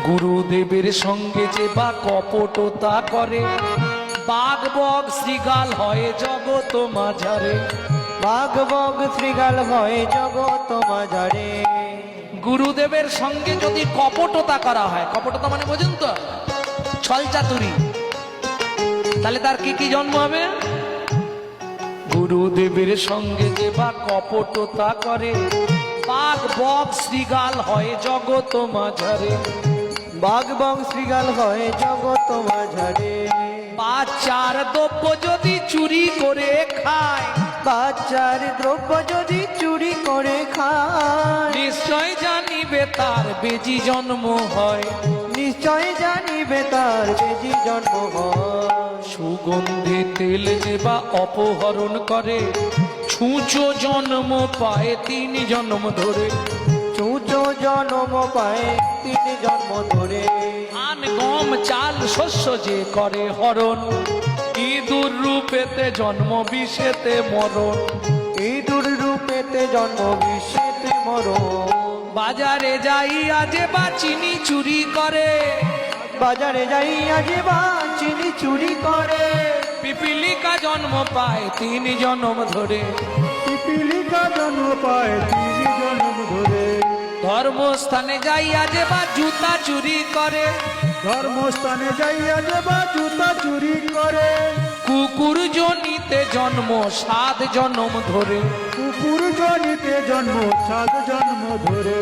গুরুদেবের সঙ্গে যে বা কপটতা করে, বাঘ বগ শ্রীগাল হয় জগত মাঝারে। বাঘ বগ শ্রীগাল হয় জগত মাঝারে। গুরুদেবের সঙ্গে যদি কপটতা করা হয়, কপটতা মানে বোঝেন তো, ছল চাতুরি, তাহলে তার কি কি জন্ম হবে? গুরুদেবের সঙ্গে যে বা কপটতা করে, বাঘ বগ শ্রীগাল হয় জগত মাঝারে। বাঘ বগ শ্রীগাল হয় জগত মাঝারে। বাচ্চার দ্রব্য যদি চুরি করে খায়, বাচ্চার দ্রব্য যদি চুরি করে খায়, নিশ্চয় জানিবে তার বেজি জন্ম হয়। নিশ্চয় জানিবে তার বেজি জন্ম হয়। সুগন্ধি তেল যে বা অপহরণ করে, ছুঁচো জন্ম পায় 3 জন্ম ধরে। চুচো জন্ম পায় 3 জন্ম ধরে। আন গম চাল শস্য যে করে হরণ, ইঁদুর রূপেতে জন্ম বিষেতে মরণ। ইঁদুর রূপেতে জন্ম বিষেতে মরণ। বাজারে যাইয়া যে বা চিনি চুরি করে, বাজারে যাইয়া যে বা চিনি চুরি করে, পিপিলিকা জন্ম পায় 3 জন্ম ধরে। পিপিলিকা জন্ম পায় 3 জন্ম ধরে। ধর্মস্থানে যাইয়া যে বা জুতা চুরি করে, ধর্মস্থানে যাইয়া যে বা জুতা চুরি করে, কুকুর জনিতে জন্ম 7 জন্ম ধরে। কুকুর জনিতে জন্ম 7 জন্ম ধরে।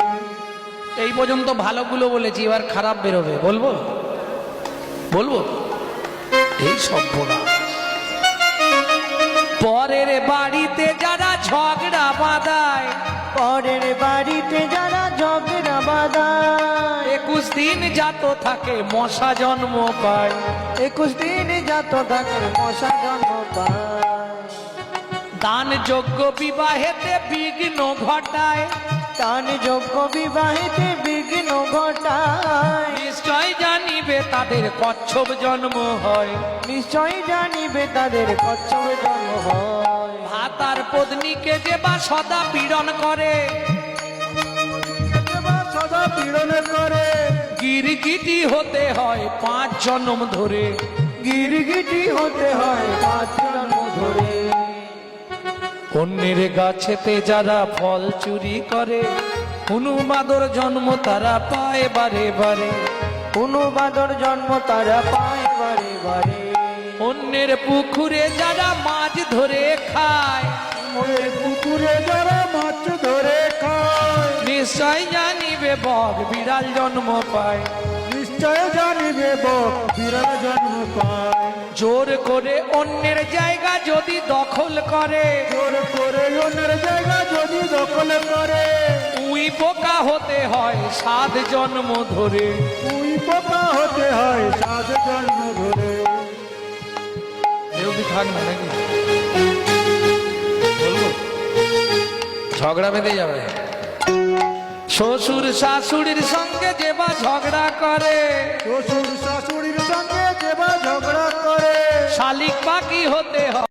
এই পর্যন্ত ভালোগুলো বলেছি, এবার খারাপ বেরোবে, বলবো বলবো? এই সভ্যরা পরের বাড়িতে যারা ঝগড়া বাঁধায়, পরের বাড়িতে যারা ঝগড়া বাঁধায়, 21 দিন জাত থাকে মশা জন্ম পায়। 21 দিন জাত থাকে মশা জন্ম পায়। দান যোগ্য বিবাহেতে বিঘ্ন ঘটায়, দান যোগ্য বিবাহেতে বিঘ্ন ঘটায়। নিশ্চয় জানিবে তাদের কচ্ছপ জন্ম হয়। নিশ্চয় জানিবে তাদের কচ্ছপ জন্ম হয়। ভাতার পত্নীকে যে বা সদা পীড়ন করে, সদা পীড়ন করে, গিরগিটি হতে হয় 5 জন্ম ধরে। গিরগিটি হতে হয় 5 জন্ম ধরে। অন্যের গাছেতে যারা ফল চুরি করে, হনুমাদর জন্ম তারা পায় বারে বারে। কোনো বাদর জন্ম তারা পায় বারে বারে। অন্যের পুকুরে যারা মাছ ধরে খায়, ওই পুকুরে যারা মাছ ধরে খায়, নিশ্চয় জানিবে বক বিড়াল জন্ম পায়। নিশ্চয় জানিবে বক বিড়াল জন্ম পায়। জোর করে অন্যের জায়গা যদি দখল করে, জোর করে অন্যের জায়গা যদি দখল করে, উই পোকা হতে হয় 7 জন্ম ধরে। উই পোকা হতে হয় 7 জন্ম ধরে। কেউ কি থাক না নাকি বলবো? ঝগড়া বেঁধে যাবে। শ্বশুর শাশুড়ির সঙ্গে যে বা ঝগড়া করে, শ্বশুর শাশুড়ির সঙ্গে যে বা ঝগড়া করে, শালিক পাখি হতে হয়